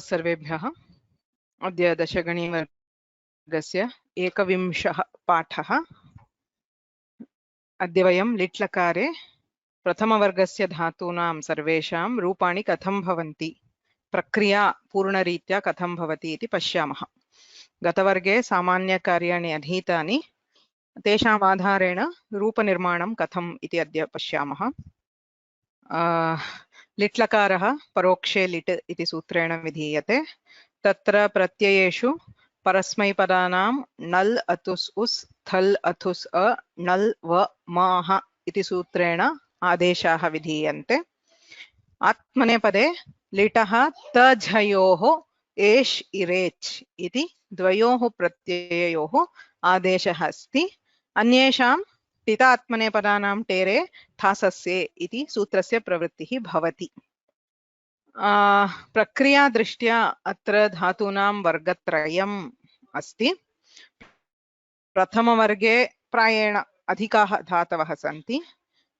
सर्वेभ्यः। अद्य दशगणीवर्गस्य 21 पाठः। अद्य वयं लिट्लकारे प्रथमवर्गस्य धातूनां सर्वेषां रूपाणि कथं भवन्ति, प्रक्रिया पूर्णरीत्या कथं भवति इति पश्यामः। गतवर्गे सामान्यकार्याणि अधीतानि, तेषाम् आधारेण रूपनिर्माणं कथम् इति अद्य पश्यामः। लिट्लकारः परोक्षे लिट् इति सूत्रेण विधीयते। तत्र प्रत्ययेषु परस्मैपदानां नल् अतुस् उस् थल् अथुस् अ नल् व माः इति सूत्रेण आदेशाः विधीयन्ते। आत्मनेपदे लिटः तझयोः एष् इरेच् इति द्वयोः प्रत्यययोः आदेशः अस्ति। अन्येषां टितात्मनेपदानां टेरे थासस्ये इति सूत्रस्य प्रवृत्तिः भवति। प्रक्रिया दृष्ट्या अत्र धातूनां वर्गत्रयम् अस्ति। प्रथमवर्गे प्रायेण अधिकाः धातवः सन्ति।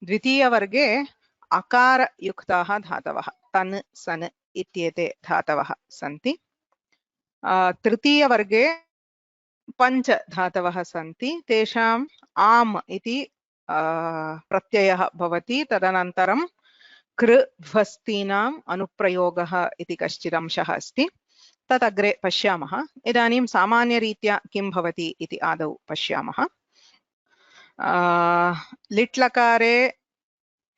द्वितीयवर्गे अकारयुक्ताः धातवः तन् सन् इत्येते धातवः सन्ति। तृतीयवर्गे 5 धातवः सन्ति। तेषाम् आम् इति प्रत्ययः भवति। तदनन्तरं कृभ्वस्तीनाम् अनुप्रयोगः इति कश्चित् अंशः अस्ति। तत् अग्रे पश्यामः। इदानीं सामान्यरीत्या किं भवति इति आदौ पश्यामः। लिट्लकारे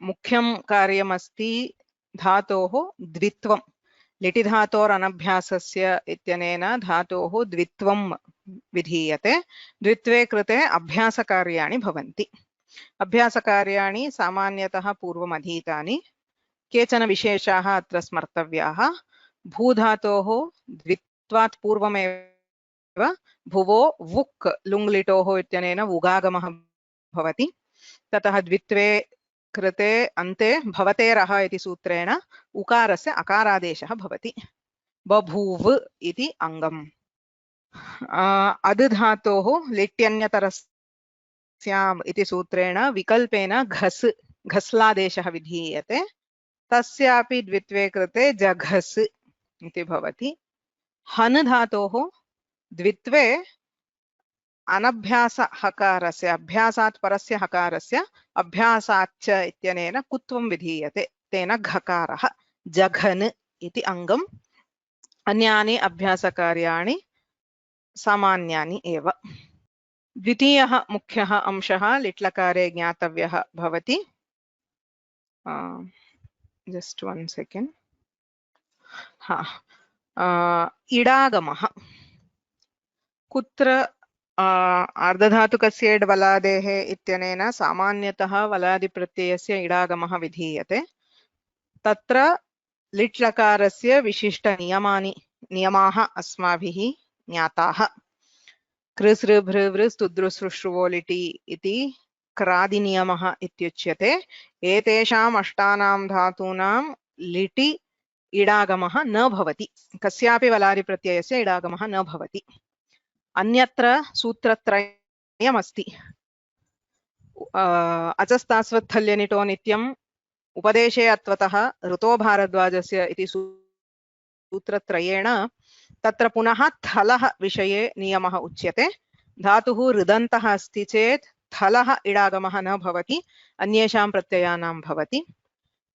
मुख्यं कार्यमस्ति धातोः द्वित्वं। लिटिधातोरनभ्यासस्य इत्यनेन धातोः द्वित्वं विधीयते। द्वित्वे कृते अभ्यासकार्याणि भवन्ति। अभ्यासकार्याणि सामान्यतः पूर्वमधीतानि। केचन विशेषाः अत्र स्मर्तव्याः। भूधातोः द्वित्वात् पूर्वमेव भुवो वुक् लुङ्लिटोः इत्यनेन उगागमः भवति। ततः द्वित्वे कृते अन्ते भवतेरः इति सूत्रेण उकारस्य अकारादेशः भवति। बभूव इति अङ्गम्। अदधातोः लिट्यन्यतरस्याम् इति सूत्रेण विकल्पेन घस् घस्लादेशः विधीयते। तस्यापि द्वित्वे कृते जघस् इति भवति। हन् धातोः द्वित्वे अनभ्यास हकारस्य अभ्यासात् परस्य हकारस्य अभ्यासाच्च इत्यनेन कुत्वं विधीयते। तेन घकारः जघन् इति अङ्गम्। अन्यानि अभ्यासकार्याणि सामान्यानि एव। द्वितीयः मुख्यः अंशः लिट्लकारे ज्ञातव्यः भवति। Just 1 second. इडागमः। कुत्र अर्धधातुकस्य इड् वलादेः इत्यनेन सामान्यतः वलादिप्रत्ययस्य इडागमः विधीयते। तत्र लिट्लकारस्य विशिष्टनियमाः अस्माभिः ज्ञाताः। कृसृ भृवृ स्तुद्रुसृश्रुवो लिटि इति क्रादिनियमः इत्युच्यते। एतेषाम् अष्टानां धातूनां लिटि इडागमः न भवति। कस्यापि वलादिप्रत्ययस्य इडागमः न भवति। अन्यत्र सूत्रत्रयमस्ति। अचस्तास्वत्थल्यनिटो नित्यम् उपदेशे अत्वतः ऋतो भारद्वाजस्य इति सूत्रत्रयेण तत्र पुनः थलः विषये नियमः उच्यते। धातुः ऋदन्तः अस्ति चेत् थलः इडागमः न भवति, अन्येषां प्रत्ययानां भवति।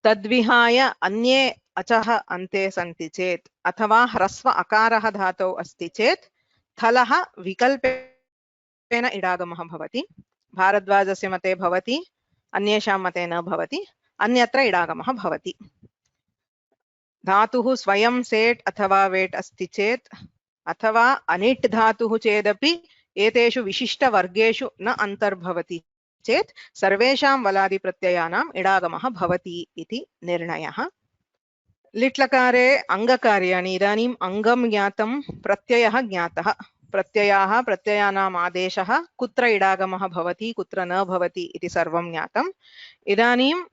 तद्विहाय अन्ये अचः अन्ते सन्ति चेत् अथवा ह्रस्व अकारः धातौ अस्ति चेत् थलः विकल्पेन इडागमः भवति। भारद्वाजस्य मते भवति, अन्येषां मते न भवति। अन्यत्र इडागमः भवति। धातुः स्वयं सेट् अथवा वेट् अस्ति चेत् अथवा अनिट् धातुः चेदपि एतेषु विशिष्टवर्गेषु न अन्तर्भवति चेत् सर्वेषां वलादिप्रत्ययानाम् इडागमः भवति इति निर्णयः। लिट्लकारे अङ्गकार्याणि। इदानीम् अङ्गं ज्ञातं, प्रत्ययः ज्ञातः। प्रत्ययानाम् आदेशः, कुत्र इडागमः भवति कुत्र न भवति इति सर्वं ज्ञातम्। इदानीम्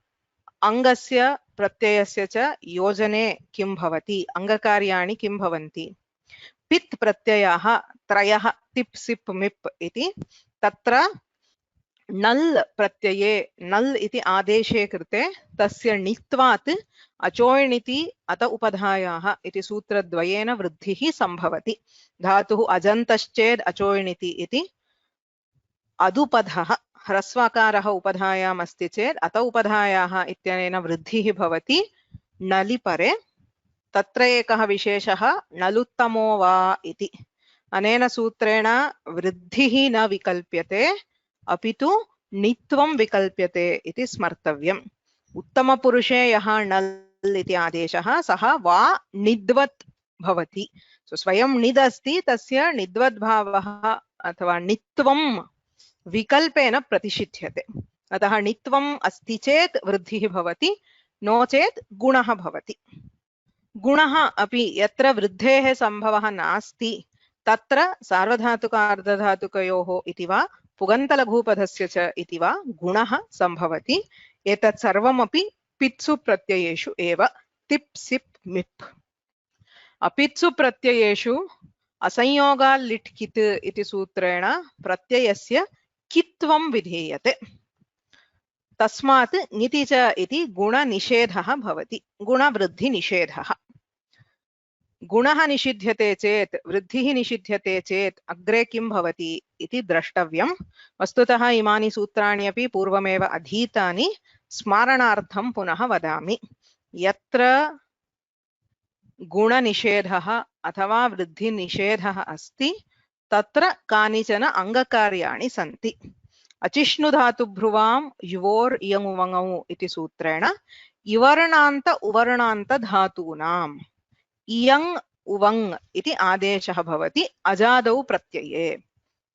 अङ्गस्य प्रत्ययस्य च योजने किं भवति, अङ्गकार्याणि किं भवन्ति। पित् प्रत्ययाः त्रयः तिप् सिप् मिप् इति। तत्र नल् प्रत्यये नल् इति आदेशे कृते तस्य णित्वात् अचोयणिति अत उपधायाः इति सूत्रद्वयेन वृद्धिः संभवति। धातुः अजन्तश्चेद् अचोयणिति इति अदुपधः ह्रस्वकारः उपधायाम् अस्ति चेत् अत उपधायाः इत्यनेन वृद्धिः भवति नलिपरे। तत्र एकः विशेषः नलुत्तमो वा इति। अनेन सूत्रेण वृद्धिः न विकल्प्यते अपि तु णित्वं विकल्प्यते इति स्मर्तव्यम्। उत्तमपुरुषे यः नल् इति आदेशः सः वा णिद्वत् भवति। सो स्वयं णिद् अस्ति, तस्य णिद्वद्भावः अथवा णित्वं विकल्पेन प्रतिषिध्यते। अतः णित्वम् अस्ति चेत् वृद्धिः भवति, नो चेत् गुणः भवति। गुणः अपि यत्र वृद्धेः सम्भवः नास्ति तत्र सार्वधातुक अर्धधातुकयोः इति वा पुगन्तलघूपधस्य च इति वा गुणः सम्भवति। एतत् सर्वमपि पित्सु प्रत्ययेषु एव। तिप् सिप् मिप्। अपित्सु प्रत्ययेषु असंयोगाल् लिट् कित् इति सूत्रेण प्रत्ययस्य कित्वं विधीयते। तस्मात् ङिति च इति गुणनिषेधः भवति, गुणवृद्धिनिषेधः। गुणः निषिध्यते चेत् वृद्धिः निषिध्यते चेत् अग्रे किं भवति इति द्रष्टव्यम्। वस्तुतः इमानि सूत्राणि अपि पूर्वमेव अधीतानि, स्मारणार्थं पुनः वदामि। यत्र गुणनिषेधः अथवा वृद्धिनिषेधः अस्ति तत्र कानिचन अङ्गकार्याणि सन्ति। अचिष्णुधातुभ्रुवां युवोर् इयङ् उवङौ इति सूत्रेण इवर्णान्त उवर्णान्त धातूनाम् इयङ् उवङ् इति आदेशः भवति अजादौ प्रत्यये।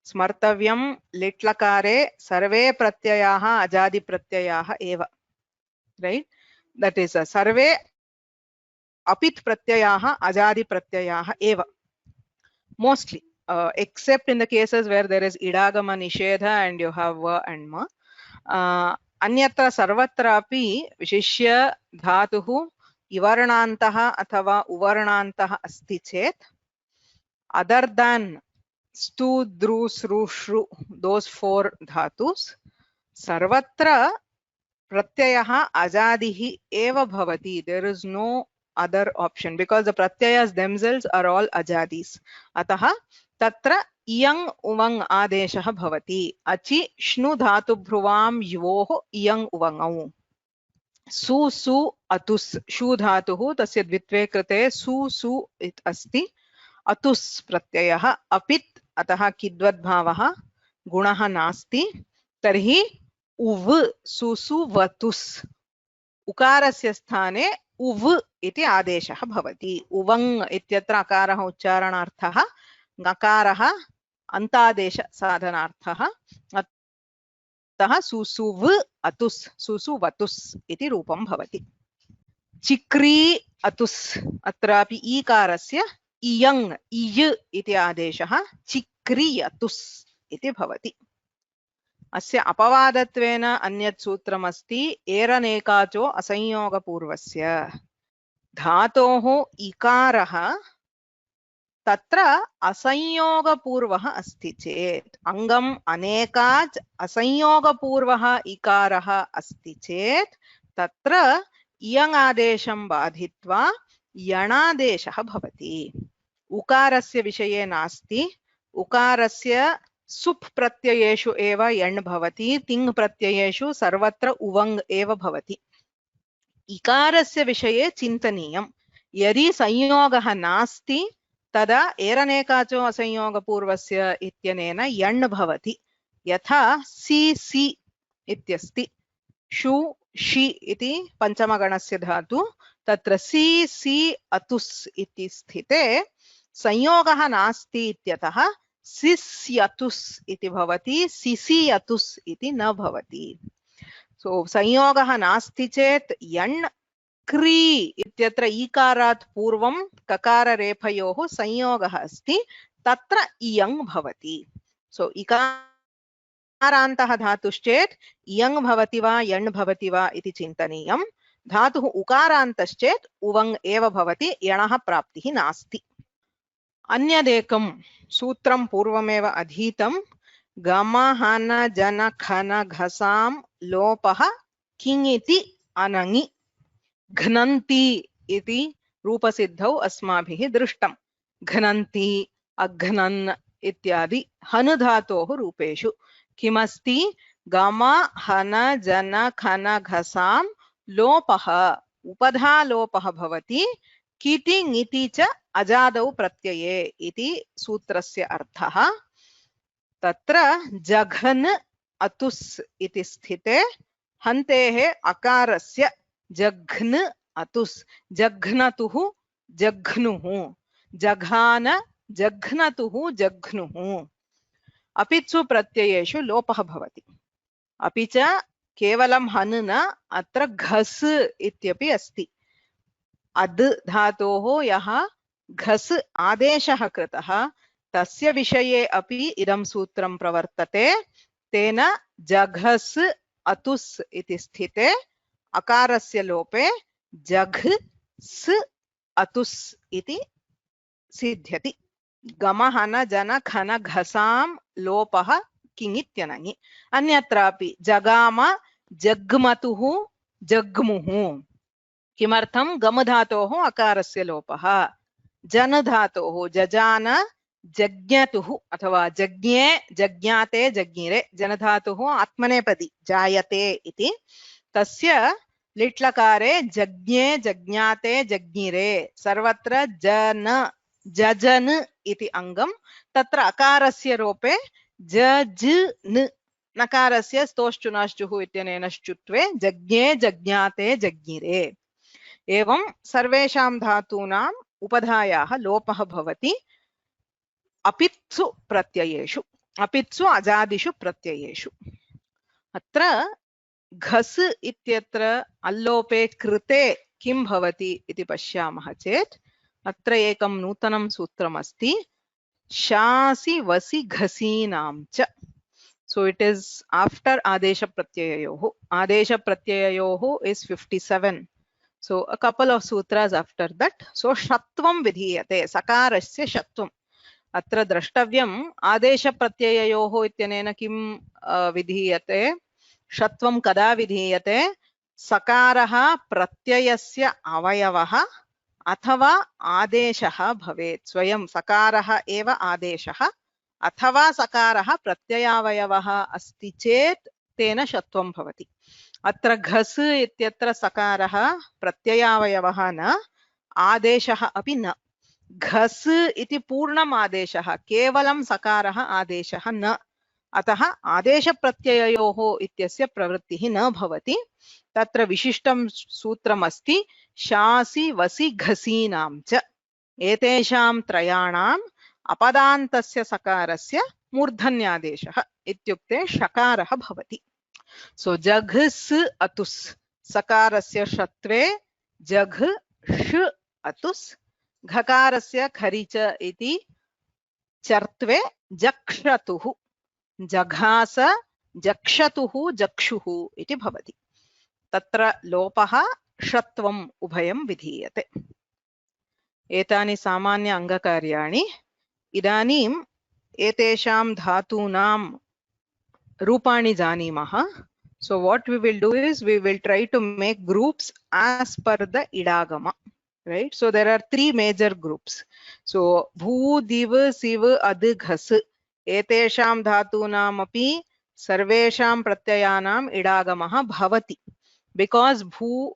स्मर्तव्यं लिट्लकारे सर्वे प्रत्ययाः अजादिप्रत्ययाः एव, रैट्? दट् इस् सर्वे अपित् प्रत्ययाः अजादिप्रत्ययाः एव, mostly except in the cases where there is idagama nishedha and you have va and ma. अन्यत्र सर्वत्रापि विशिष्य धातुः इवर्णान्तः अथवा उवर्णान्तः अस्ति चेत् other than stu, dru, sru, shru, those four dhatus, sarvatra pratyayah ajadihi eva bhavati. There is no other option because the pratyayas themselves are all ajadis. Ataha tatra iyang uvang adeshah bhavati. Achi shnu dhatu bhruvam yuvoh iyang uvangau. Su su atus shu dhatuh tasya dvitve krite su su it asti. अतुस् प्रत्ययः अपित् अतः किद्वद्भावः गुणः नास्ति तर्हि उव् सुसुवतुस् उकारस्य स्थाने उव् इति आदेशः भवति। उवङ् इत्यत्र अकारः उच्चारणार्थः, ङकारः अन्तादेश साधनार्थः, अतः सुसुव् अतुस् सुसुवतुस् इति रूपं भवति। चिक्री अतुस् अत्रापि ईकारस्य इयङ् इय इति आदेशः चिक्रियतुस् इति भवति। अस्य अपवादत्वेन अन्यत् सूत्रमस्ति एरनेकाचो असंयोगपूर्वस्य। धातोः इकारः तत्र असंयोगपूर्वः अस्ति चेत्, अङ्गम् अनेकाच् असंयोगपूर्वः इकारः अस्ति चेत् तत्र इयङ् आदेशं बाधित्वा यणादेशः भवति। उकारस्य विषये नास्ति, उकारस्य सुप् प्रत्ययेषु एव यण् भवति, तिङ् प्रत्ययेषु सर्वत्र उवङ् एव भवति। इकारस्य विषये चिन्तनीयं, यदि संयोगः नास्ति तदा एरनेकाचो असंयोगपूर्वस्य इत्यनेन यण् भवति। यथा सि सि इत्यस्ति, शु शि इति पञ्चमगणस्य धातु, तत्र सि सि अतुस् इति स्थिते संयोगः नास्ति इत्यतः सिस्यतुस् इति भवति, सिसियतुस् इति न भवति। सो संयोगः नास्ति चेत् यण् क्री इत्यत्र ईकारात् पूर्वं ककाररेफयोः संयोगः अस्ति, तत्र इयङ् भवति। सो इकारान्तः धातुश्चेत् इयङ् भवति वा यण् भवति वा इति चिन्तनीयम्। धातुः उकारान्तश्चेत् उवङ् एव भवति, यणः प्राप्तिः नास्ति। अन्यदेकं सूत्रं पूर्वमेव अधीतं, गम हन जन खन घसां लोपः किङिति अनङि घ्नन्ति इति रूपसिद्धौ अस्माभिः दृष्टम्। घ्नन्ति अघ्नन् इत्यादि हनु धातोः रूपेषु किमस्ति गम हन जन खन घसां लोपः उपधा लोपः भवति किति ङिति च अजादौ प्रत्यये इति सूत्रस्य अर्थः। तत्र जघन् अतुस् इति स्थिते हन्तेः अकारस्य जघ्न अतुस् जघ्नतुः जघ्नुः जघान जघ्नतुः जघ्नुः अपित्सु प्रत्ययेषु लोपः भवति। अपि च केवलं हन् न अत्र घस् इत्यपि अस्ति। अद् धातोः यः घस् आदेशः कृतः तस्य विषये अपि इदं सूत्रं प्रवर्तते। तेन जघस् अतुस् इति स्थिते अकारस्य लोपे जघ स् अतुस् इति सिद्ध्यति। गम हन जन खन घसां लोपः किङित्यनङि। अन्यत्रापि जगाम जग्मतुः जग्मुः किमर्थं गम धातोः अकारस्य लोपः। जन धातोः जजान जज्ञतुः अथवा जज्ञे जज्ञाते जज्ञिरे जन धातुः आत्मनेपदी जायते इति तस्य लिट्लकारे जज्ञे जज्ञाते जज्ञिरे सर्वत्र जन जजन इति अङ्गं तत्र अकारस्य रूपे जज्न नकारस्य स्तोश्चुनाश्चुः इत्यनेन श्चुत्वे जज्ञे जज्ञाते जज्ञिरे। एवं सर्वेषां धातूनाम् उपधायाः लोपः भवति अपित्सु प्रत्ययेषु अपित्सु अजादिषु प्रत्ययेषु। अत्र घस् इत्यत्र अल्लोपे कृते किं भवति इति पश्यामः चेत् अत्र एकं नूतनं सूत्रमस्ति शासि वसि घसीनां च। So it is after adesha pratyayoho. Adesha pratyayoho is 57. So a couple of sutras after that. So shatvam vidhiyate sakarasya shatvam. अत्र द्रष्टव्यम् आदेश प्रत्यययोः इत्यनेन किं विधीयते षत्वं कदा विधीयते सकारः प्रत्ययस्य अवयवः अथवा आदेशः भवेत्। स्वयं सकारः एव आदेशः अथवा सकारः प्रत्ययावयवः अस्ति चेत् तेन षत्वं भवति। अत्र घस् इत्यत्र सकारः प्रत्ययावयवः न आदेशः अपि न। घस् इति पूर्णम् आदेशः केवलं सकारः आदेशः न। अतः आदेशप्रत्यययोः इत्यस्य प्रवृत्तिः न भवति। तत्र विशिष्टं सूत्रमस्ति शासि वसि घसीनां च। एतेषां त्रयाणाम् अपदान्तस्य सकारस्य मूर्धन्यादेशः इत्युक्ते षकारः भवति। सो जघस् अतुस् सकारस्य षत्वे जघ ष अतुस् घकारस्य खरिच इति चर्त्वे जक्षतुः जघास जक्षतुः जक्षुः इति भवति। तत्र लोपः षत्वम् उभयं विधीयते। एतानि सामान्य अङ्गकार्याणि। इदानीम् एतेषां धातूनां रूपाणि जानीमः। So what we will do is we will try to make groups as per the idagama. Right? So there are three major groups. So bhu, div, siv, ad, ghas. Etesham dhatunam api sarvesham pratyayanam idagamah bhavati. Because bhu,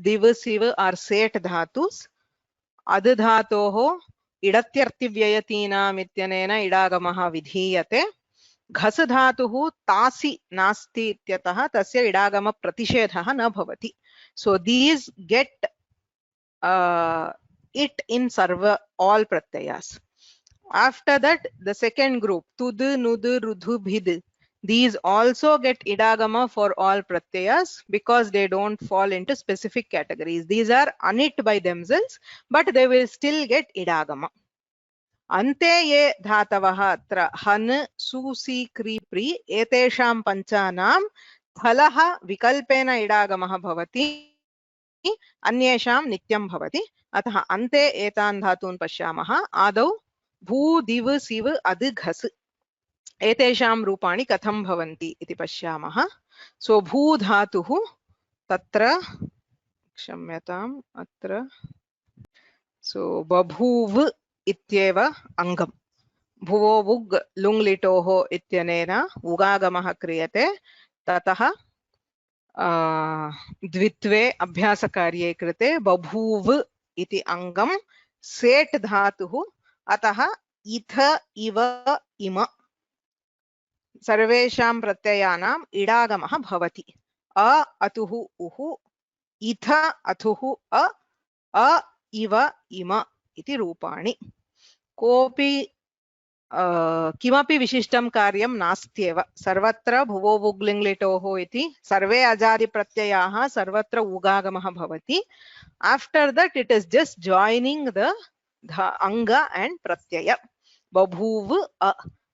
div, siv are set dhatus. Ad dhatoho idatyartivyayateenam ityanena idagamah vidhiyate. घस धातुः तासि नास्ति इत्यतः तस्य इडागम प्रतिषेधः न भवति. So these get it in sarva all pratyayas. After that the second group tud nud rudhu bhid, these also get idagama for all pratyayas because they don't fall into specific categories. These are unit by themselves but they will still get idagama. अन्ते ये धातवः अत्र हन् सु C क्रि प्रि एतेषां पञ्चानां फलः विकल्पेन इडागमः भवति अन्येषां नित्यं भवति. अतः अन्ते एतान् धातून् पश्यामः. आदौ भू दिव सिव अद् घस्. एतेषां रूपाणि कथं भवन्ति इति पश्यामः। सो भूधातुः तत्र क्षम्यताम् अत्र सो बभूव इत्येव अङ्गम्। भुवो वुग् लुङ् लिटोः इत्यनेन उगागमः क्रियते। ततः द्वित्वे अभ्यासकार्ये कृते बभूव इति अङ्गं सेट् धातुः अतः इथ इव इम सर्वेषां प्रत्ययानाम् इडागमः भवति। अ अतुः उः इथ अथुः अ इव इम इति रूपाणि। कोऽपि किमपि विशिष्टं कार्यं नास्त्येव। सर्वत्र भुवो वुग् लिङ् लिटोः इति सर्वे अजादिप्रत्ययाः सर्वत्र उगागमः भवति। After that it is just joining the अङ्ग एण्ड् प्रत्यय। बभूव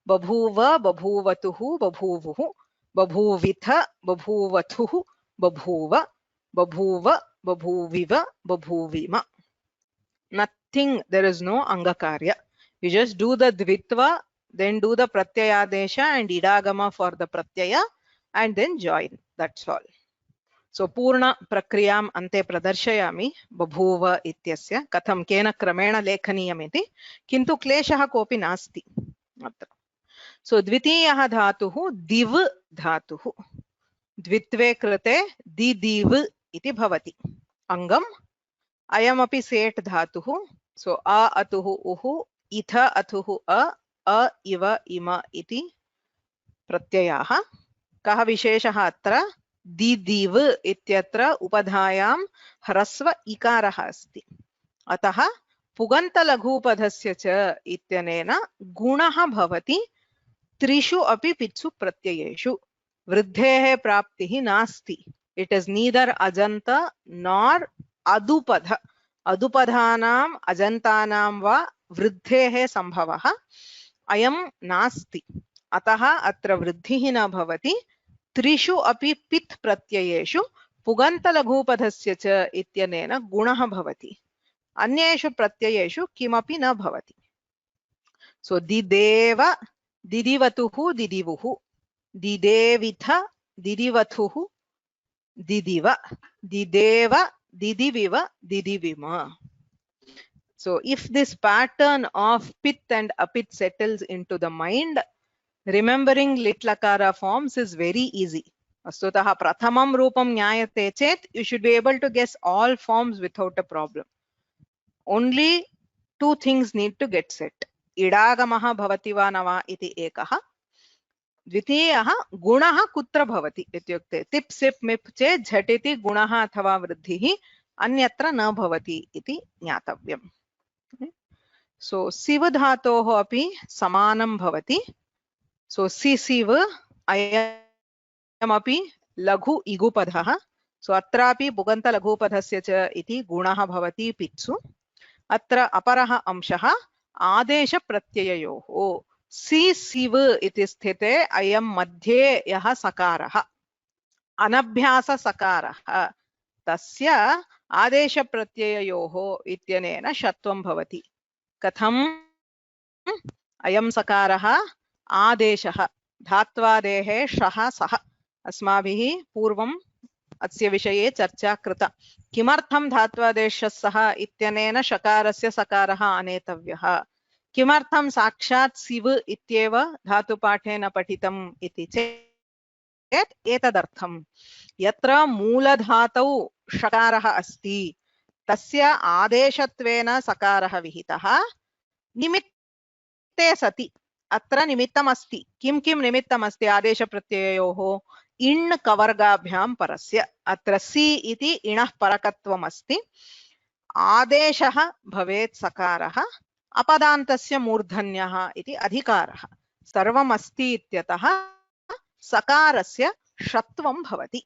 बभूव बभूवतुः बभूवुः बभूविथ बभूवथुः बभूव बभूव बभूविव बभूविम. Nothing, there is no angakarya. You just do the dvitva, then do the pratyayadesha and idagama for the pratyaya and then join. That's all. So purna prakriyam ante pradarshayami babhuva ityasya katham kena kramena lekhaniyam iti kintu kleshah kopi nasti. So dvitiyah dhatuh div dhatuh. Dvitve krite didiv iti bhavati. Angam अयमपि सेट् धातुः. So अ अतुः उः इथ अथुः अ इव इम इति प्रत्ययाः. कः विशेषः अत्र दिदिव इत्यत्र उपधायां ह्रस्व इकारः अस्ति. अतः पुगन्तलघुपधस्य च इत्यनेन गुणः भवति त्रिषु अपि पित्सु प्रत्ययेषु. वृद्धेः प्राप्तिः नास्ति. इट इज नीदर अजन्त नॉर अदुपध. अदुपधानाम् अजन्तानां वा वृद्धेः संभवः अयं नास्ति. अतः अत्र वृद्धिः न भवति. त्रिषु अपि पित् प्रत्ययेषु पुगन्तलघुपधस्य च इत्यनेन गुणः भवति. अन्येषु प्रत्ययेषु किमपि न भवति. सो दिदेव दिदिवतुः दिदिवुः दिदेविथ दिदिवथुः दिदिव दिदेव didiviva didivima. So if this pattern of pit and apit settles into the mind, remembering lit lakara forms is very easy. Astutah prathamam rupam nyayate chet, you should be able to guess all forms without a problem. Only two things need to get set. Idagamaha bhavati va nava iti ekah. द्वितीयः गुणः कुत्र भवति इत्युक्ते तिप् SIP मिप् चेत् झटिति गुणः अथवा वृद्धिः अन्यत्र न भवति इति ज्ञातव्यम्. सो सिव धातोः अपि समानं भवति. सो सिसिव अयमपि लघु इगुपधः. सो अत्रापि पुगन्त लघुपधस्य च इति गुणः भवति पित्सु. अत्र अपरः अंशः आदेशप्रत्यययोः. सि सिव इति स्थिते अयं मध्ये यः सकारः अनभ्यास सकारः तस्य आदेशप्रत्यययोः इत्यनेन षत्वं भवति. कथम्? अयं सकारः आदेशः धात्वादेः शः सः. अस्माभिः पूर्वम् अस्य विषये चर्चा कृता. किमर्थं धात्वादेशः सः इत्यनेन शकारस्य सकारः आनेतव्यः? किमर्थं साक्षात् सिव इत्येव धातुपाठेन पठितम् इति चेत् एतदर्थं यत्र मूलधातौ षकारः अस्ति तस्य आदेशत्वेन सकारः विहितः निमित्ते सति. अत्र निमित्तम् अस्ति. किं किं निमित्तम् अस्ति आदेशप्रत्यययोः? इण् कवर्गाभ्यां परस्य. अत्र सि इति इणः परकत्वम् अस्ति. आदेशः भवेत् सकारः, अपदान्तस्य मूर्धन्यः इति अधिकारः. सर्वम् अस्ति इत्यतः सकारस्य षत्वं भवति.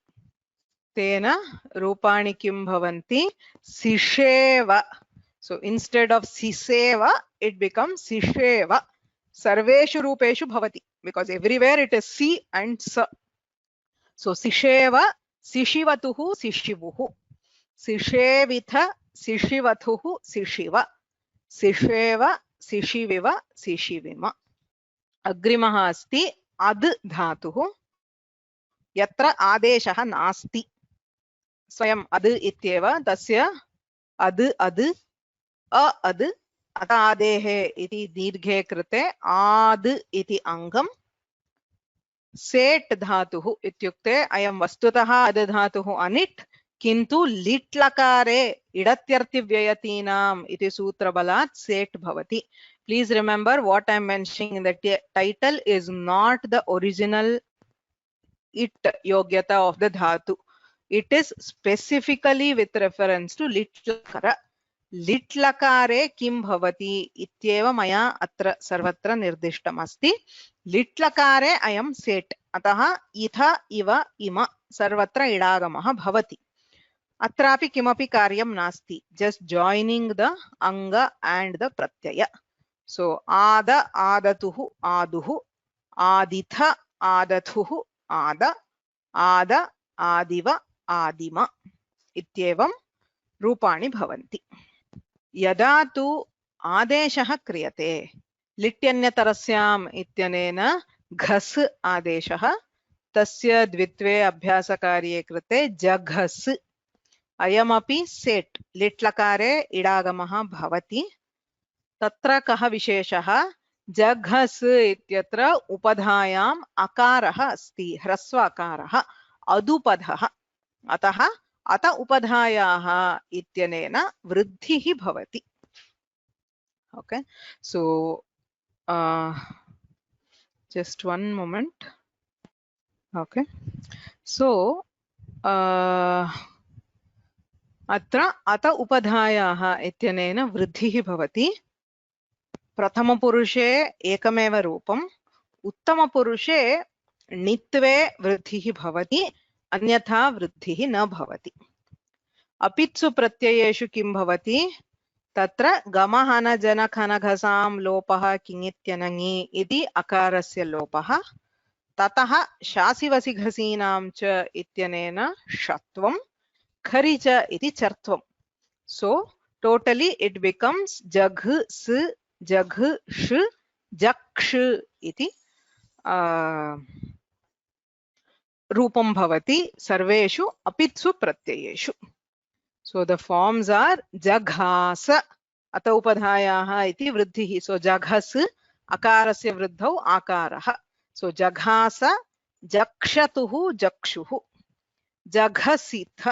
तेन रूपाणि किं भवन्ति? सिषेव. सो इंस्टेड ऑफ सिसेव इट बिकम्स सिषेव. सर्वेषु रूपेषु भवति बिकॉज एवरीवेयर इट इज सी एंड स. सो सिषेव सिशिवतुः सिशिवुः सिषेविथ सिशिवथुः सिशिव सिषेव सिशिविव सिशिविम. अग्रिमः अस्ति अद् धातुः यत्र आदेशः नास्ति स्वयं अद् इत्येव तस्य अद् अद् अ अद् अत आदेः इति दीर्घे कृते आद् इति अङ्गम् सेट् धातुः इत्युक्ते अयं वस्तुतः अद् धातुः अनिट् किन्तु लिट् लकारे इडत्यर्थिव्ययतीनाम् इति सूत्रबलात् सेट् भवति. Please remember what I am mentioning. The title is not the original it yogyata of the dhatu. It is specifically with reference to lit lakara. लिट् लकारे किं भवति इत्येव मया अत्र सर्वत्र निर्दिष्टम् अस्ति. लिट् लकारे अयं सेट्, अतः इथ इव इम सर्वत्र इडागमः भवति. अत्रापि किमपि कार्यं नास्ति, जस्ट जॉइनिंग द अंग एंड द प्रत्यय. सो आद आदतुः आदुः, आदिथ आदथुः आद, आद आदिव आदिम इत्येवं रूपाणि भवन्ति. यदा तु आदेशः क्रियते लिट्यन्यतरस्याम् इत्यनेन घस् आदेशः, तस्य द्वित्वे अभ्यासकार्ये कृते जघस्, अयमपि सेट् लिट् लकारे इडागमः भवति. तत्र कः विशेषः? जघस् इत्यत्र उपधायाम् अकारः अस्ति, ह्रस्व अकारः, अदुपधः, अतः अत उपधायाः इत्यनेन वृद्धिः भवति. Okay, so just one moment. Okay, so अत्र अत उपधायाः इत्यनेन वृद्धिः भवति. प्रथमपुरुषे एकमेव रूपम्, उत्तमपुरुषे णित्वे वृद्धिः भवति, अन्यथा वृद्धिः न भवति. अपित्सु प्रत्ययेषु किं भवति? तत्र गमहन जनखन घसां लोपः किङित्यनङि इति अकारस्य लोपः, ततः शासिवसि घसीनां च इत्यनेन षत्वं, खरि च इति चर्त्वं. So totally it becomes जघ स जघ ष जक्ष इति रूपं भवति सर्वेषु अपित्सु प्रत्ययेषु. So the forms are जघास, अत उपधायाः इति वृद्धिः. So जघस अकारस्य वृद्धौ आकारः. So जघास जक्षतुः जक्षुः. जघसिथ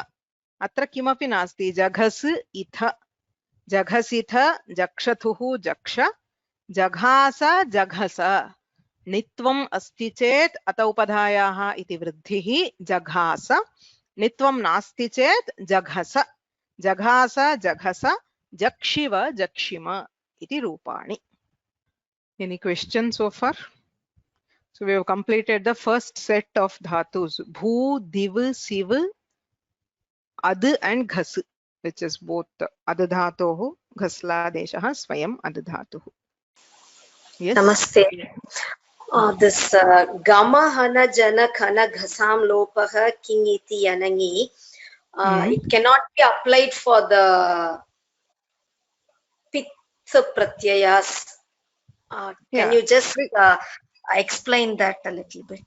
अत्र किमपि नास्ति, जघस इथ, जघसिथ जक्षतुः जक्ष, जघास जघस. णित्वम् अस्ति चेत् अत उपधायाः इति वृद्धिः जघास, णित्वं नास्ति चेत् जघस, जघास जघस, जक्षिव जक्षिम इति रूपाणि. Any questions so far? So we have completed the first set of dhatus, bhu, div, siv, ad and ghas, which is both ad dhatoh, ghasla deshah, swayam ad dhatuh. Yes. Namaste. This gama hana jana khana ghasam lopah king iti yanangi, it cannot be applied for the pitha pratyayas. Can you just explain that a little bit?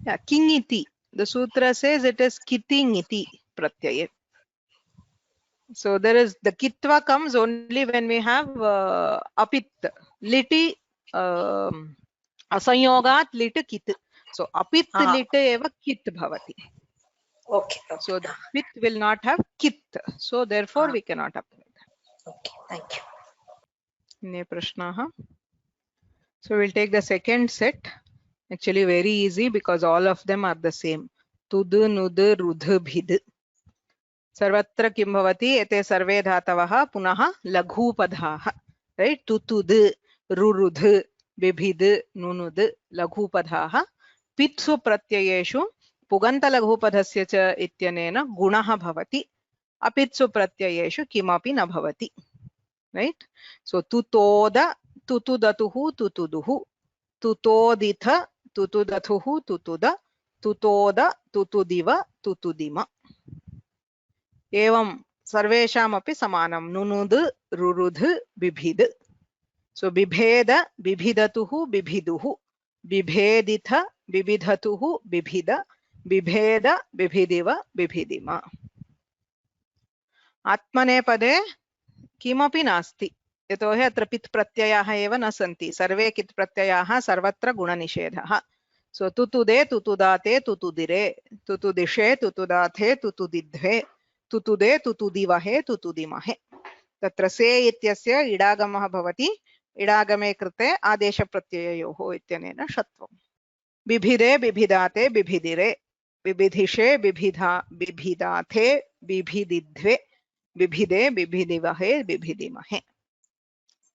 Yeah, king iti. The sutra says it is kiting iti pratyaya. So there is the kitva comes only when we have apit, liti asanyogat lit kit. So apit lit eva kit bhavati. Okay. So the pit will not have kit. So therefore we cannot apply that. Okay, thank you. Any prashnaha? So we'll take the second set. Actually very easy because all of them are the same. Tud, nud, rudh, bhid. सर्वत्र किं भवति? एते सर्वे धातवः पुनः लघुपधाः, right? तुतुद्, रुरुद्, बिभिद्, नुनुद् लघुपधाः. पित्सु प्रत्ययेषु पुगन्त लघुपधस्य च इत्यनेन गुणः भवति, अपित्सु प्रत्ययेषु किमपि न भवति, राइट? सो तुतोद, तुतुदतुः, तुतुदुः, तुतोदिथ, तुतुदथुः, तुतुद, तुतोद, तुतुदिव, तुतुदिम. एवं सर्वेषामपि समानं नुनुद्, रुरुद्, बिभिद्. So bibhed, bibhidatuhu, bibhiduhu, bibheditha, bibidhatuhu, bibhida, bibheda, bibhidiva, bibhidima. आत्मनेपदे किमपि नास्ति यतोहि अत्र पित् प्रत्ययाः एव न सन्ति सर्वे कित् प्रत्ययाः सर्वत्र गुणनिषेधः सो तुतुदे तुतुदाते तुतुदिरे तुतुदिशे तुतुदाथे तुतुदिध्वे तुतुदे तुतुदिवहे तुतुदिमहे तत्र से इत्यस्य इडागमः भवति इडागमे कृते आदेशप्रत्यययोः इत्यनेन षत्वम् बिभिदे बिभिदाते बिभिदिरे बिभिदिशे बिभिधा बिभिदाथे बिभिदिध्वे बिभिदे बिभिदिवहे बिभिदिमहे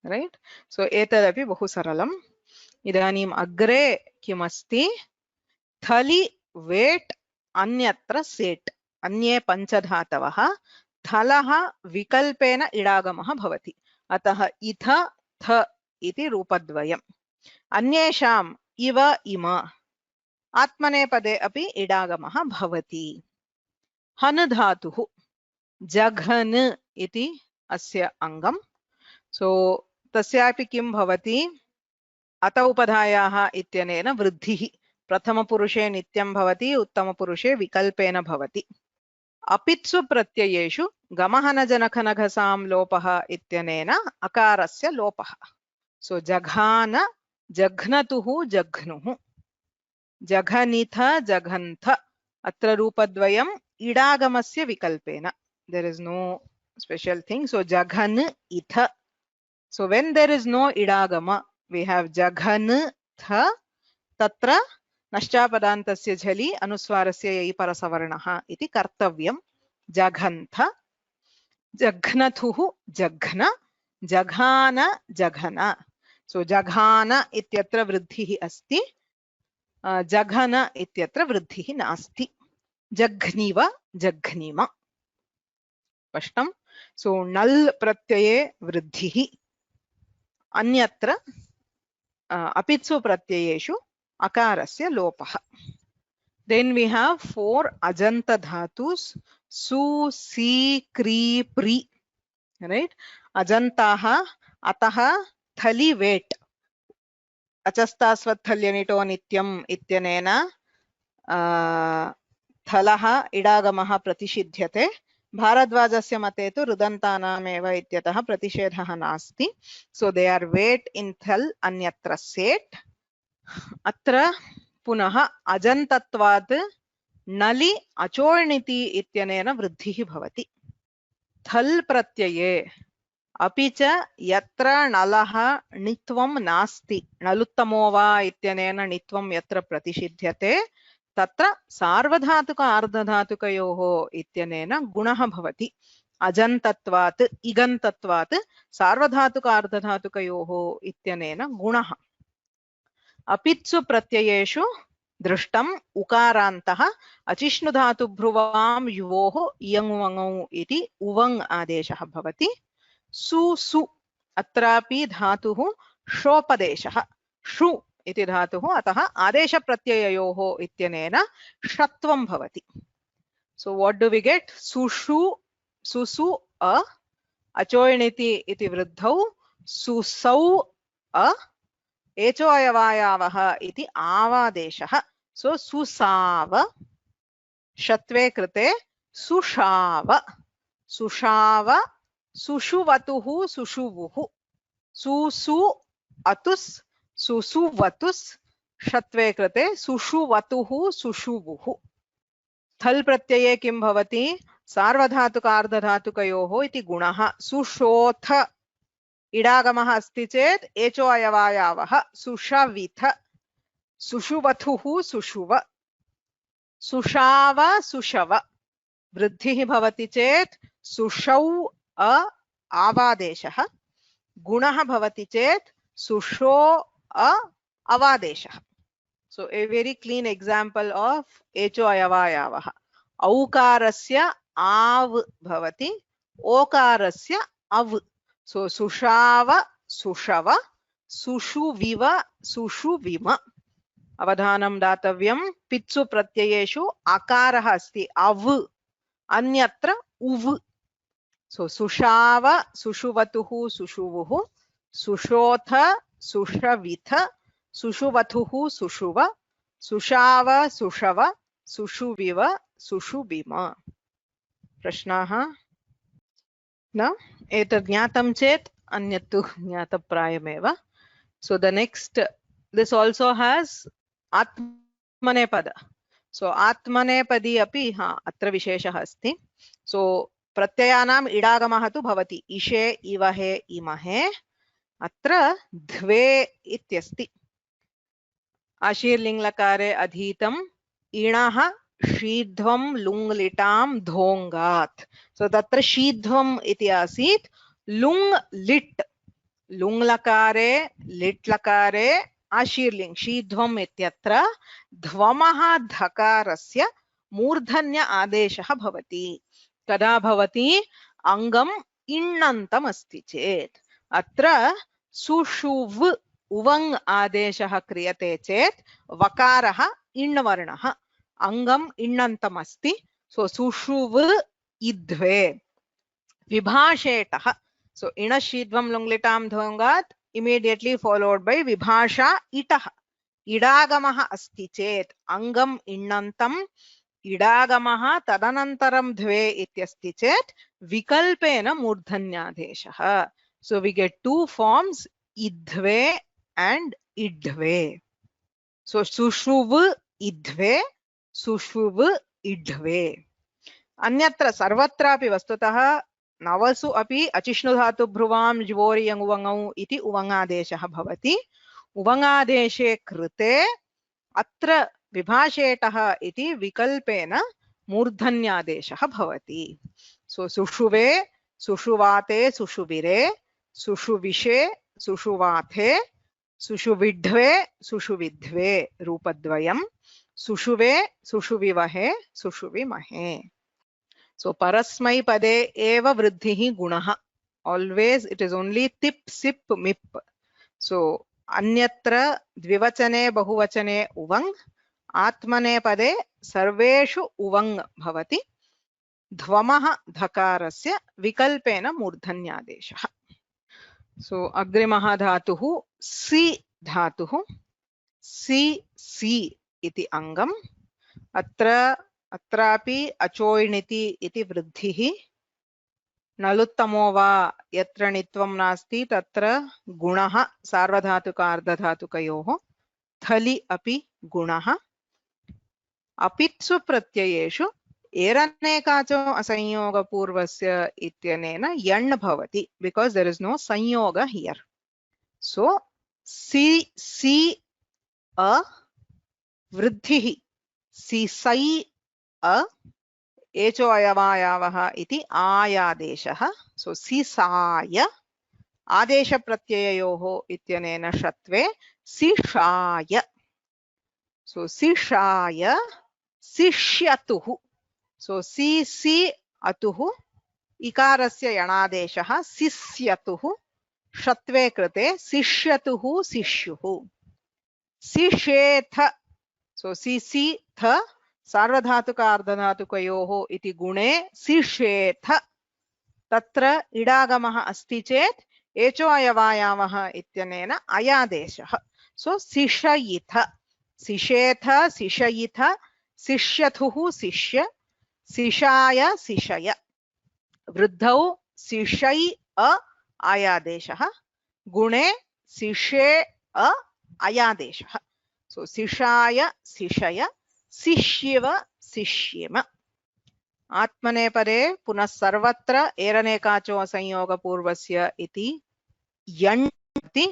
राइट सो एतदपि बहु सरलम् इदानीम् अग्रे किमस्ति थलि वेट् अन्यत्र सेट् अन्ये पञ्चधातवः थलः विकल्पेन इडागमः भवति अतः इथ थ इति रूपद्वयम् अन्येषाम् इव इम आत्मनेपदे अपि इडागमः भवति हन् धातुः जघन् इति अस्य अङ्गम् सो तस्यापि किं भवति अत उपधायाः इत्यनेन वृद्धिः प्रथमपुरुषे नित्यं भवति उत्तमपुरुषे विकल्पेन भवति अपित्सु प्रत्ययेषु गमहनजनखनघसां लोपः इत्यनेन अकारस्य लोपः सो जघान जघ्नतुः जघ्नुः जघनिथ जघन्थ अत्र रूपद्वयम् इडागमस्य विकल्पेन there is no special thing so jaghan itha so when there is no idagama we have jaghan tha tatra नश्चापदान्तस्य झलि अनुस्वारस्य यै परसवर्णः इति कर्तव्यं जघन्थ जघ्नथुः जघ्न जघान जघन सो जघान इत्यत्र वृद्धिः अस्ति जघन इत्यत्र वृद्धिः नास्ति जघ्निव जघ्निम स्पष्टं सो नल् प्रत्यये वृद्धिः अन्यत्र अपित्सु प्रत्ययेषु अकारस्य लोपः then we have 4 ajanta dhatus su si kri pri right ajantaah atah thali wait अचस्तास्वत्थल्यनिटो नित्यम् इत्यनेन थलः इडागमः प्रतिषिध्यते भारद्वाजस्य मते तु रुदन्तानामेव इत्यतः प्रतिषेधः नास्ति सो दे आर वेट इन थल अन्यत्र सेट अत्र पुनः अजन्तत्वात् नलि अचोर्णिति इत्यनेन वृद्धिः भवति थल प्रत्यये अपि च यत्र नलः णित्वं नास्ति नलुत्तमो वा इत्यनेन णित्वं यत्र प्रतिषिध्यते तत्र सार्वधातुक अर्धधातुकयोः इत्यनेन गुणः भवति अजन्तत्वात् इगन्तत्वात् सार्वधातुक अर्धधातुकयोः इत्यनेन गुणः अपित्सु प्रत्ययेषु दृष्टम् उकारान्तः अचिष्णुधातुभ्रुवां युवोः इयङुवङौ इति उवङ् आदेशः भवति सु सु अत्रापि धातुः शोपदेशः षु इति धातुः अतः आदेशप्रत्यययोः इत्यनेन षत्वं भवति so what do we get सुषु सुसु अ अचोयणिति इति वृद्धौ सुसौ अ एचो अयवायावः इति आवादेशः सो सुसाव षत्वे कृते सुषाव सुषाव सुषुवतुः सुषुवुः सुसु अतुस् सुसुवतुस् षत्वे कृते सुषुवतुः सुषुवुः थल प्रत्यये किं भवति सार्वधातुक अर्धधातुकयोः इति गुणः सुषोथ इडागमः अस्ति चेत् एचो अयवायावः सुषविथ सुषुवथुः सुषुव सुषाव सुषव वृद्धिः भवति चेत् सुषौ अ आवादेशः गुणः भवति चेत् सुषो अ अवादेशः so a very clean example of एचो अयवायावः औकारस्य आव् भवति ओकारस्य अव् so सुषाव सुषव सुषुविव सुषुविम अवधानं दातव्यं पित्सु प्रत्ययेषु आकारः अस्ति अव् अन्यत्र उव् so सुषाव सुषुवतुः सुषुवुः सुषोथ सुषविथ सुषुवथुः सुषुव सुषाव सुषव सुषुविव सुषुविम। प्रश्नाः न? एतत् ज्ञातं चेत् अन्यत् तु ज्ञातप्रायमेव। So the next, this also has आत्मनेपद. So आत्मनेपदी अपि अत्र विशेषः अस्ति. So प्रत्ययानाम् इडागमः तु भवति इषे इवहे इमहे, अत्र द्वे इत्यस्ति। आशीर्लिङ्लकारे अधीतम् इणः शीध्वं लुङ्लिटां धोङ्गात्। So तत्र शीध्वम् इति आसीत्, लुङ् लिट्, लुङ्लकारे लिट्लकारे आशीर्लिङ् शीध्वम् इत्यत्र ध्वमः धकारस्य मूर्धन्य आदेशः भवति। कदा भवति? अङ्गम् इण्णन्तम् अस्ति चेत्। अत्र सुषुव् उवङ् आदेशः क्रियते चेत् वकारः इण्वर्णः, अङ्गम् इण्णन्तम् अस्ति। सो सुषुव् इद्वे विभाषेटः। So इणशीध्वं लुङ्लिटां धोङ्गात् immediately followed by विभाषा इटः। इडागमः अस्ति चेत् अङ्गम् इण्णन्तम्, इडागमः तदनन्तरं द्वे इत्यस्ति चेत् विकल्पेन मूर्धन्यादेशः। So we get two forms, इद्वे and इड्वे. So सुषुव् इद्वे, सुषुव् इड्वे। अन्यत्र सर्वत्रापि वस्तुतः नवसु अपि अचिष्णुधातु भ्रुवां ज्वोरि यङुवङौ इति उवङादेशः भवति। उवङादेशे कृते अत्र विभाषेटः इति विकल्पेन मूर्धन्यादेशः भवति। सो सुषुवे सुषुवाते सुषुविरे सुषुविषे सुषुवाथे सुषुविड्वे सुषुविध्वे रूपद्वयं, सुषुवे सुषुविवहे सुषुविमहे। So परस्मैपदे एव वृद्धिः गुणः. Always it is only tip sip mip. So अन्यत्र द्विवचने बहुवचने उवङ्, आत्मनेपदे सर्वेषु उवङ् भवति। ध्वमः धकारस्य विकल्पेन मूर्धन्यादेशः। So अग्रिमः धातुः सि धातुः। सि सी इति अङ्गम्। अत्रापि अचोइणिति इति वृद्धिः। नलुत्तमो वा यत्र णित्वं नास्ति तत्र गुणः सार्वधातुकार्धधातुकयोः। थलि अपि गुणः। अपित्सु प्रत्ययेषु एरनेकाचो असंयोगपूर्वस्य इत्यनेन यण् भवति, because there is no संयोग here. So सी अ वृद्धिः, सी सै अ एचो अयवायावः इति आयादेशः। सो सिसाय आदेशप्रत्यययोः इत्यनेन षत्वे सिषाय। सो सिषाय शिष्यतुः। सो सि अतुः इकारस्य यणादेशः शिष्यतुः, षत्वे कृते शिष्यतुः शिष्युः। सिषेथ। सो सिथ सार्वधातुकार्धधातुकयोः इति गुणे सिषेथ। तत्र इडागमः अस्ति चेत् एचो अयवायावः इत्यनेन अयादेशः। सो सिषयिथ, सिषेथ सिषयिथ, शिष्यथुः शिष्य, सिषाय सिषय। वृद्धौ सिषै अ आयादेशः, गुणे सिषे अ अयादेशः। सो सिषाय सिषय, शिष्यव शिष्येम। आत्मनेपदे पुनः सर्वत्र एरनेकाचो असंयोगपूर्वस्य इति यण्ति।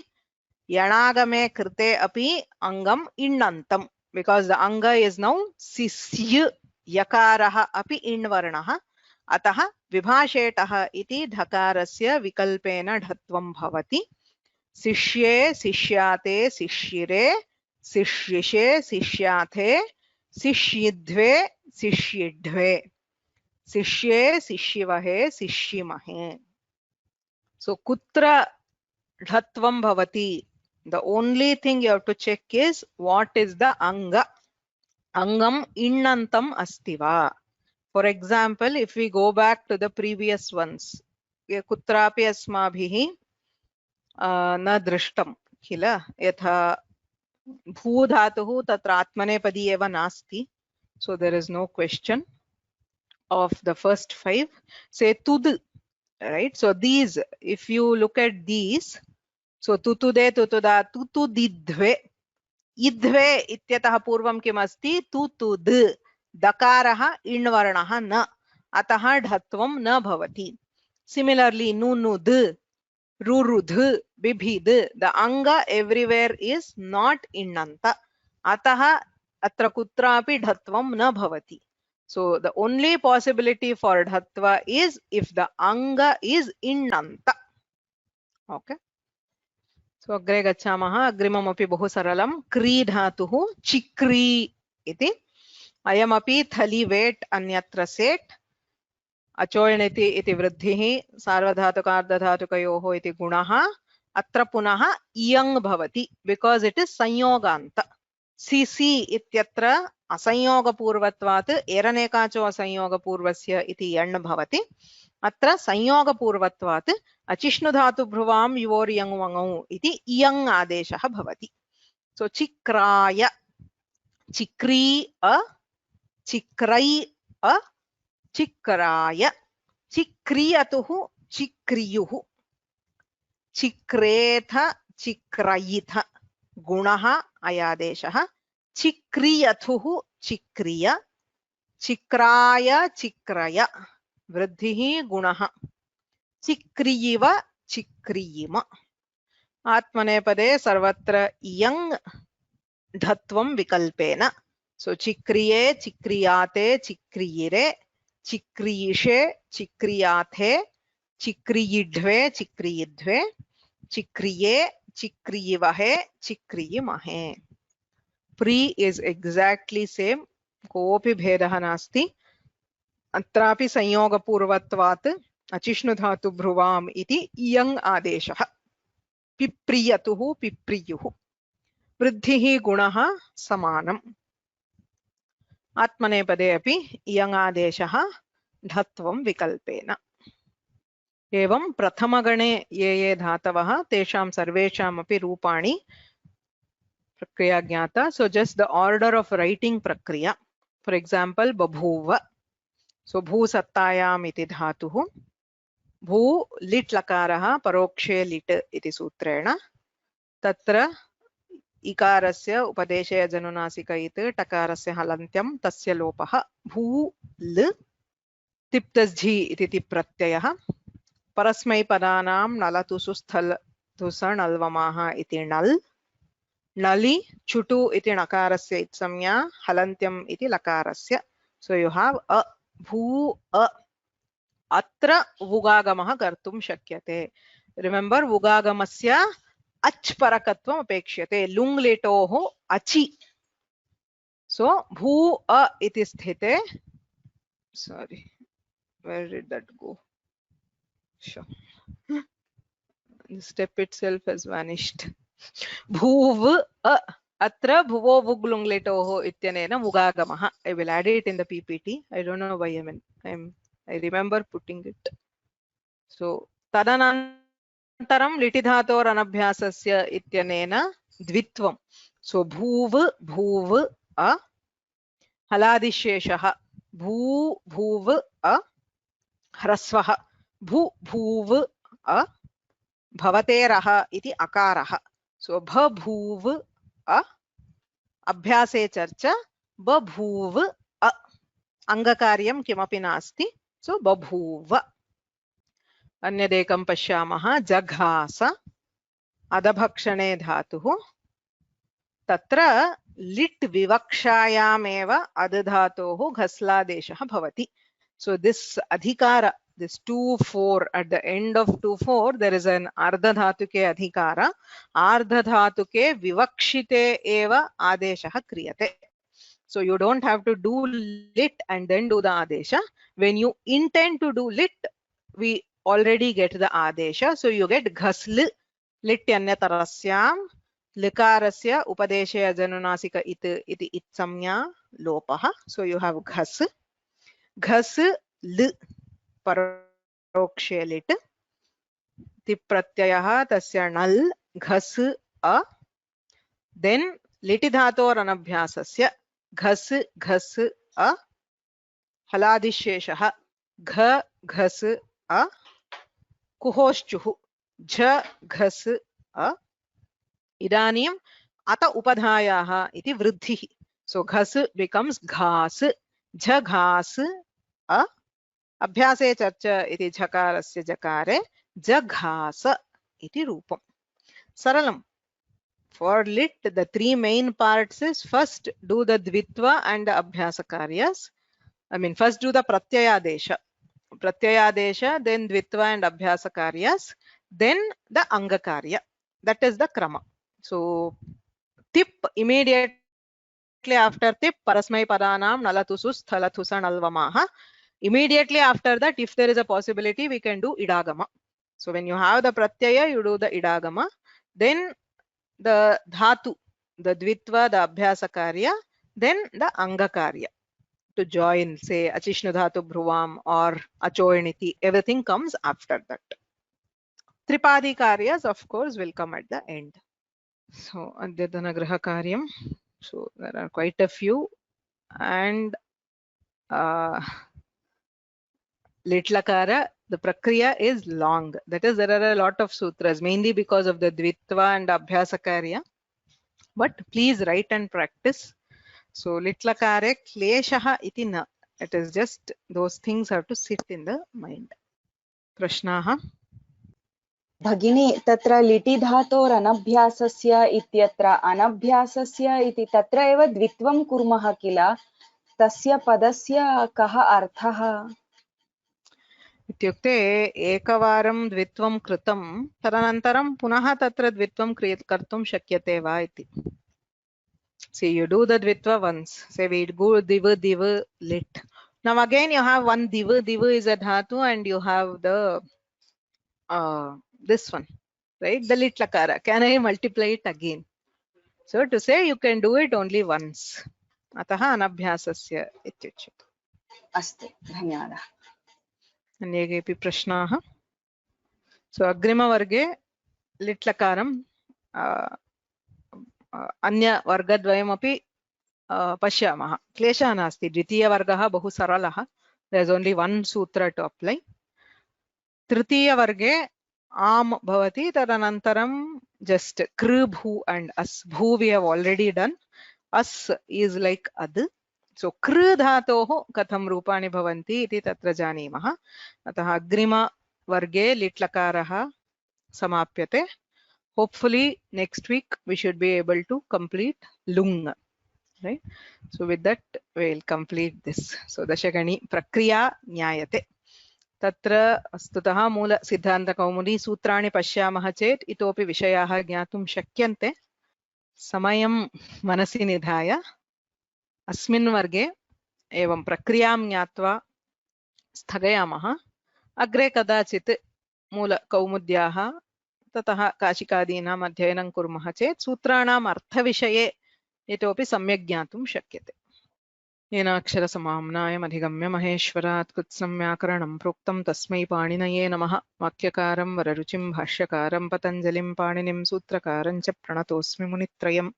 यणागमे कृते अपि अङ्गम् इण्णन्तम्, because the anga is now सिस्य। यकारः अपि इण्वर्णः, अतः विभाषेटः इति धकारस्य विकल्पेन ढत्वं भवति। शिष्ये शिष्याते शिष्यिरे शिष्यिषे शिष्याथे शिष्यिध्वे शिष्यिढ्वे, शिष्ये शिष्यवहे शिष्यिमहे। सो कुत्र ढत्वं भवति? The only thing you have to check is what is the anga. Angam innantam asti va. For example, if we go back to the previous ones, kutrapi asmabhihi न दृष्टं किल यथा भू धातुः तत्र आत्मनेपदी एव नास्ति, so there is no question of the first 5. Say tud, right? So these, if you look at these, so tutude, tutuda, tutudidve, idve इत्यतः पूर्वं किम् अस्ति? तुतुद्, दकारः इण्वर्णः न, अतः ढत्वं न भवति. Similarly, nunud, rurudh, bibhid, the anga everywhere is not innanta, atah atra kutrapi dhatvam na bhavati. So the only possibility for dhatva is if the anga is innanta. Okay. So agre gachamah, agrimamapi bahu saralam, kri dhatuhu chikri iti, ayamapi thali vet anyatra set, अचोयणिति इति वृद्धिः, सार्वधातुकार्धधातुकयोः इति गुणः, अत्र पुनः इयङ् भवति because it is संयोगान्त. CC इत्यत्र असंयोगपूर्वत्वात् एरनेकाचो असंयोगपूर्वस्य इति यण् भवति. अत्र संयोगपूर्वत्वात् अचिष्णुधातुभ्रुवां युवोर् यङ् वङौ इति इयङ् आदेशः भवति. सो चिक्राय, चिक्री अ, चिक्रै अ, चिक्राय, चिक्रियतुः चिक्रियुः, चिक्रेथ चिक्रयिथ गुणः अयादेशः, चिक्रियथुः चिक्रिय, चिक्राय चिक्रय वृद्धिः गुणः, चिक्रियिव चिक्रियिम. आत्मनेपदे सर्वत्र इयङ् ढत्वं विकल्पेन. सो चिक्रिये चिक्रियाते चिक्रियिरे, चिक्रीषे चिक्रियाथे, चिक्रियिढ्वे चिक्रियिध्वे, चिक्रिये चिक्रियिवहे चिक्रियिमहे. प्री इज एक्साक्टली सेम, कोऽपि भेदः नास्ति. अत्रापि संयोगपूर्वत्वात् अचिष्णुधातुभ्रुवाम् इति इयङ् आदेशः. पिप्रियतुः पिप्रियुः, वृद्धिः गुणः समानम्. आत्मनेपदे अपि इयङ् आदेशः ढत्वं विकल्पेन. एवं प्रथमगणे ये धातवः तेषां सर्वेषामपि रूपाणि प्रक्रिया ज्ञाता. So just the order of writing प्रक्रिया. फॉर एग्जांपल बभूव, सो भूसत्तायाम् इति धातुः, भू लिट् लकारः परोक्षे लिट् इति सूत्रेण, तत्र इकारस्य उपदेशे जनुनासिक इत्, टकारस्य हलन्त्यं तस्य लोपः, भू ल, तिप्तझि इति तिप् प्रत्ययः, परस्मैपदानां नलतुसु स्थलतुस नल्वमाः इति नल्, नलि चुटु इति नकारस्य इत्संज्ञा, हलन्त्यम् इति लकारस्य. सो यु हाव् अ, भू अ. अत्र वुगागमः कर्तुं शक्यते. रिमेम्बर्, वुगागमस्य अच् परकत्वम् अपेक्ष्यते, लुङ् लिटोः अचि. सो भू अ इति स्थिते, sorry, where did that go? Sure. The step itself has vanished. भूव अ, अत्र भुवो वुग् लुङ् लिटोः इत्यनेन वुगागमः. I will add it in the PPT. I don't know why I remember putting it. So तदनन्तरं लिटिधातोर् अनभ्यासस्य इत्यनेन द्वित्वं. सो भूव भूव अ, हलादिशेषः भू भूव अ, ह्रस्वः भू भूव अ, भवतेरः इति अकारः. सो बभूव अ, अभ्यासे चर्च बभूव अ, अङ्गकार्यं किमपि नास्ति. सो बभूव. अन्यदेकं पश्यामः, जघास, अधभक्षणे धातुः, तत्र लिट् विवक्षायामेव अधधातोः घस्लादेशः भवति. सो दिस् अधिकार, this 2-4 at the end of 2-4 there is an ardhadhatuke adhikara. Ardhadhatuke vivakshite eva adeshah kriyate. So you don't have to do lit and then do the adesha. When you intend to do lit, we already get the adesha. So you get ghasl, lit yanyatarasyam, likarasya upadeshe ajanunasika it iti itsamya lopah. So you have ghas, ghas l, parokshe lit, तिप् प्रत्ययः तस्य null घस् अ than लिटि धातोरनभ्यासस्य घस् घस् अ हलादिशेषः घ घस् अ कुहोश्चुः झ घस् अ इदानीम् अत उपधायाः इति वृद्धिः सो घस् becomes घास् झघास् अ अभ्यासे church इति झकारस्य जकारे जघास इति रूपम् सरलम् for lit the three main parts is first do the dvitva and the abhyasa karyas. I mean first do the pratyayadesha then dvitva and abhyasa karyas then the anga karya. That is the krama. So tip immediately after tip parasmai padanam nalatusus thalathusa nalvamaha. Immediately after that, if there is a possibility, we can do idagama. So when you have the pratyaya, you do the idagama. Then the dhatu, the dvitva, the abhyasa karya, then the anga karya. To join, say, achishnu dhatu bhruvam or achoiniti, everything comes after that. Tripadi karyas, of course, will come at the end. So, adyatana graha karyam. So, there are quite a few. And Litlakara, the prakriya is long. That is, there are a lot of sutras, mainly because of the dvitva and abhyasa karya. But please write and practice. So litlakare kleshaha iti na. It is just those things have to sit in the mind. Prashnaha. भगिनी तत्र लिटि धातोरनभ्यासस्य इत्यत्र अनभ्यासस्य इति तत्र एव द्वित्वं कुर्मः किल तस्य पदस्य कः अर्थः इत्युक्ते एकवारं द्वित्वं कृतं तदनन्तरं पुनः तत्र द्वित्वं कर्तुं शक्यते वा इति. See, you do the dvitva once. Say we go diva lit. Now again you have one diva is a dhatu and you have the this one, right? The lit lakara. Can I multiply it again? So to say you can do it only once. Ataha anabhyasasya ityuchyate. अस्तु धन्यवादः अन्ये केऽपि प्रश्नाः? So अग्रिमवर्गे लिट् लकारं अन्यवर्गद्वयमपि पश्यामः. क्लेशः नास्ति. द्वितीयवर्गः बहु सरलः. There is only one sutra to apply. तृतीयवर्गे आम भवति तदनन्तरं just kr bhu and as. Bhu we have already done. As is like ad. So kr dhatoh katham रूपाणि भवन्ति इति तत्र जानीमः. अतः अग्रिमवर्गे लिट् लकारः समाप्यते. Hopefully next week we should be able to complete lung, right? So with that we will complete this. So dashagani prakriya nyayate. Tatra astutah moola siddhanta kaumudi sutrani pashyamah chet itopi vishayaः ज्ञातुं शक्यन्ते. Samayam manasi nidhaya अस्मिन् वर्गे एवं प्रक्रियां ज्ञात्वा स्थगयामः. अग्रे कदाचित् मूलकौमुद्याः ततः काशिकादीनाम् अध्ययनं कुर्मः चेत् सूत्राणाम् अर्थविषये इतोपि सम्यक् ज्ञातुं शक्यते. येन अक्षरसमाम्नायम् अधिगम्य महेश्वरात् कृत्स्नं व्याकरणं प्रोक्तं तस्मै पाणिनये नमः. वाक्यकारं वररुचिं भाष्यकारं पतञ्जलिं पाणिनिं सूत्रकारं च प्रणतोऽस्मि मुनित्रयम्.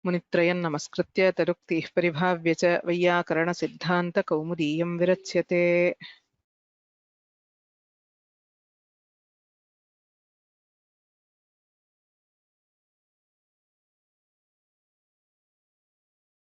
मुनित्रयं नमस्कृत्य तदुक्तिः परिभाव्य च वैयाकरणसिद्धान्तकौमुदीयं विरच्यते.